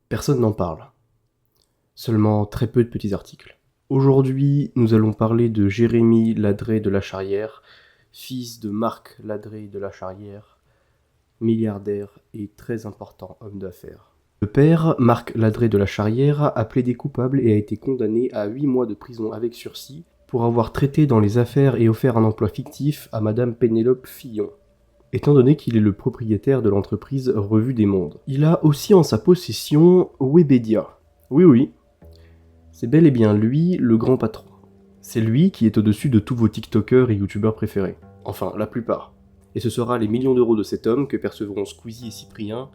Personne n'en parle. Seulement très peu de petits articles. Aujourd'hui, nous allons parler de Jérémy Ladré de la Charrière, fils de Marc Ladré de la Charrière, milliardaire et très important homme d'affaires. Le père, Marc Ladré de la Charrière, a plaidé coupable et a été condamné à 8 mois de prison avec sursis pour avoir traité dans les affaires et offert un emploi fictif à Madame Pénélope Fillon, étant donné qu'il est le propriétaire de l'entreprise Revue des Mondes. Il a aussi en sa possession Webedia. Oui, c'est bel et bien lui le grand patron. C'est lui qui est au-dessus de tous vos TikTokers et YouTubeurs préférés. Enfin, la plupart. Et ce sera les millions d'euros de cet homme que percevront Squeezie et Cyprien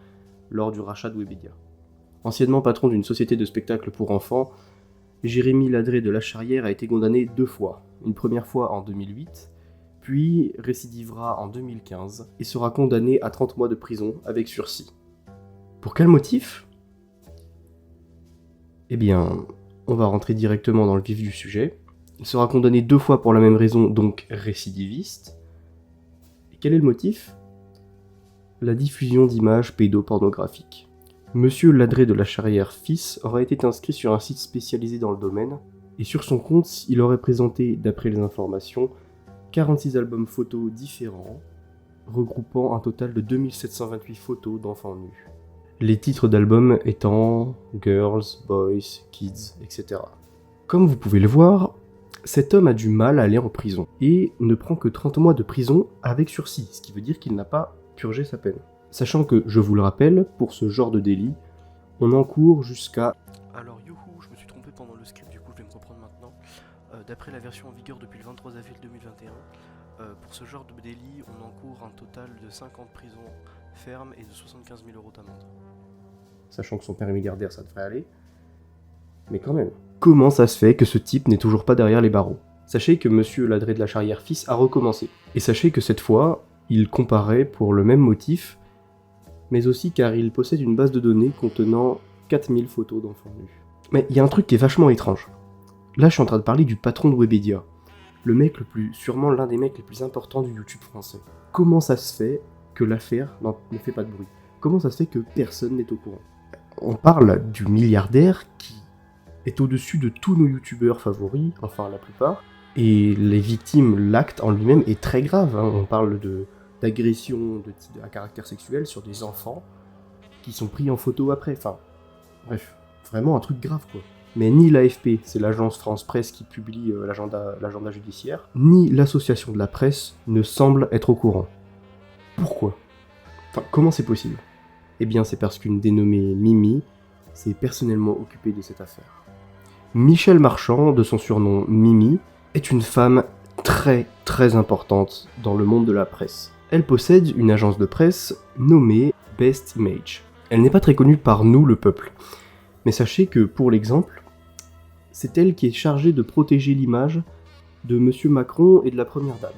lors du rachat de Webedia. Anciennement patron d'une société de spectacles pour enfants, Jérémy Ladré de la Charrière a été condamné 2 fois. Une première fois en 2008, puis récidivera en 2015 et sera condamné à 30 mois de prison avec sursis. Pour quel motif ? Eh bien, on va rentrer directement dans le vif du sujet. Il sera condamné 2 fois pour la même raison, donc récidiviste. Et quel est le motif ? La diffusion d'images pédopornographiques. Monsieur Ladré de la Charrière fils aurait été inscrit sur un site spécialisé dans le domaine, et sur son compte, il aurait présenté, d'après les informations, 46 albums photos différents, regroupant un total de 2728 photos d'enfants nus. Les titres d'albums étant Girls, Boys, Kids, etc. Comme vous pouvez le voir, cet homme a du mal à aller en prison, et ne prend que 30 mois de prison avec sursis, ce qui veut dire qu'il n'a pas purgé sa peine. Sachant que, je vous le rappelle, pour ce genre de délit, on encourt jusqu'à... Alors youhou, je me suis trompé pendant le script, du coup je vais me reprendre maintenant. D'après la version en vigueur depuis le 23 avril 2021, pour ce genre de délit, on encourt un total de 5 ans de prison ferme et de 75 000 € d'amende. Sachant que son père est milliardaire, ça devrait aller. Mais quand même. Comment ça se fait que ce type n'est toujours pas derrière les barreaux ? Sachez que monsieur Ladré de la Charrière fils a recommencé. Et sachez que cette fois, il comparaît pour le même motif, mais aussi car il possède une base de données contenant 4000 photos d'enfants nus. Mais il y a un truc qui est vachement étrange. Là, je suis en train de parler du patron de Webedia. Le mec sûrement l'un des mecs les plus importants du YouTube français. Comment ça se fait que l'affaire ne fait pas de bruit ? Comment ça se fait que personne n'est au courant ? On parle du milliardaire qui est au-dessus de tous nos youtubeurs favoris, enfin la plupart, et les victimes, l'acte en lui-même est très grave. On parle d'agression à caractère sexuel sur des enfants qui sont pris en photo après. Enfin, bref, vraiment un truc grave quoi. Mais ni l'AFP, c'est l'agence France Presse qui publie l'agenda judiciaire, ni l'association de la presse ne semblent être au courant. Pourquoi ? Enfin, comment c'est possible ? Eh bien, c'est parce qu'une dénommée Mimi s'est personnellement occupée de cette affaire. Michèle Marchand, de son surnom Mimi, est une femme très très importante dans le monde de la presse. Elle possède une agence de presse nommée Best Image. Elle n'est pas très connue par nous, le peuple. Mais sachez que, pour l'exemple, c'est elle qui est chargée de protéger l'image de Monsieur Macron et de la Première Dame.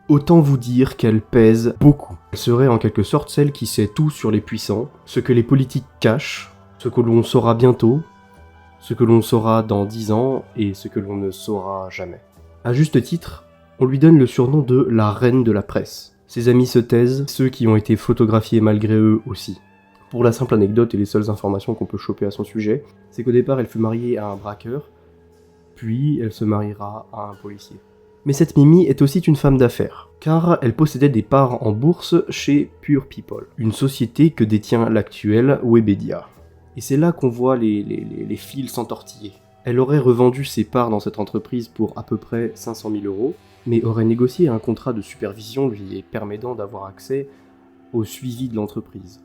Autant vous dire qu'elle pèse beaucoup. Elle serait en quelque sorte celle qui sait tout sur les puissants, ce que les politiques cachent, ce que l'on saura bientôt, ce que l'on saura dans 10 ans et ce que l'on ne saura jamais. À juste titre, on lui donne le surnom de la reine de la presse. Ses amis se taisent, ceux qui ont été photographiés malgré eux aussi. Pour la simple anecdote et les seules informations qu'on peut choper à son sujet, c'est qu'au départ elle fut mariée à un braqueur, puis elle se mariera à un policier. Mais cette Mimi est aussi une femme d'affaires, car elle possédait des parts en bourse chez Pure People, une société que détient l'actuel Webedia. Et c'est là qu'on voit les fils s'entortiller. Elle aurait revendu ses parts dans cette entreprise pour à peu près 500 000 €, mais aurait négocié un contrat de supervision lui permettant d'avoir accès au suivi de l'entreprise.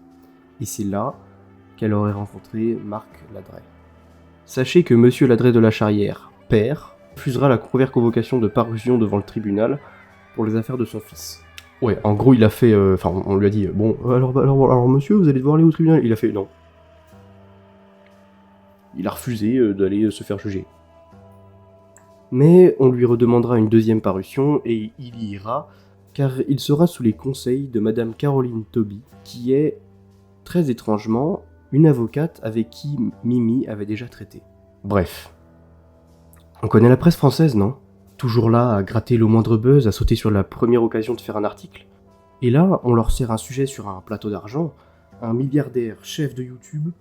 Et c'est là qu'elle aurait rencontré Marc Ladré. Sachez que monsieur Ladré de la Charrière, père, refusera la première convocation de parution devant le tribunal pour les affaires de son fils. Ouais, en gros, il a fait... on lui a dit, bon, alors monsieur, vous allez devoir aller au tribunal. Il a fait, non. Il a refusé d'aller se faire juger. Mais on lui redemandera une deuxième parution et il y ira, car il sera sous les conseils de Madame Caroline Toby, qui est, très étrangement, une avocate avec qui Mimi avait déjà traité. Bref. On connaît la presse française, non ? Toujours là à gratter le moindre buzz, à sauter sur la première occasion de faire un article. Et là, on leur sert un sujet sur un plateau d'argent, un milliardaire, chef de YouTube,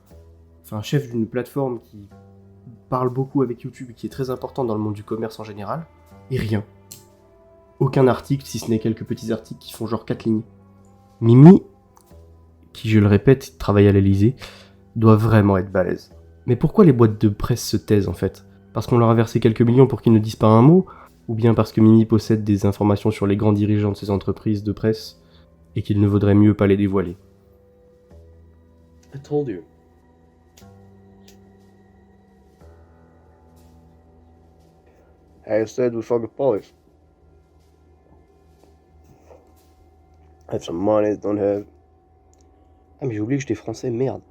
enfin chef d'une plateforme qui parle beaucoup avec YouTube et qui est très important dans le monde du commerce en général, et rien. Aucun article, si ce n'est quelques petits articles qui font genre 4 lignes. Mimi, qui je le répète, travaille à l'Elysée, doit vraiment être balèze. Mais pourquoi les boîtes de presse se taisent en fait? Parce qu'on leur a versé quelques millions pour qu'ils ne disent pas un mot? Ou bien parce que Mimi possède des informations sur les grands dirigeants de ces entreprises de presse et qu'il ne vaudrait mieux pas les dévoiler? I told you. I said we fucking polish. I have some money, don't have. Ah mais j'ai oublié que j'étais français, merde.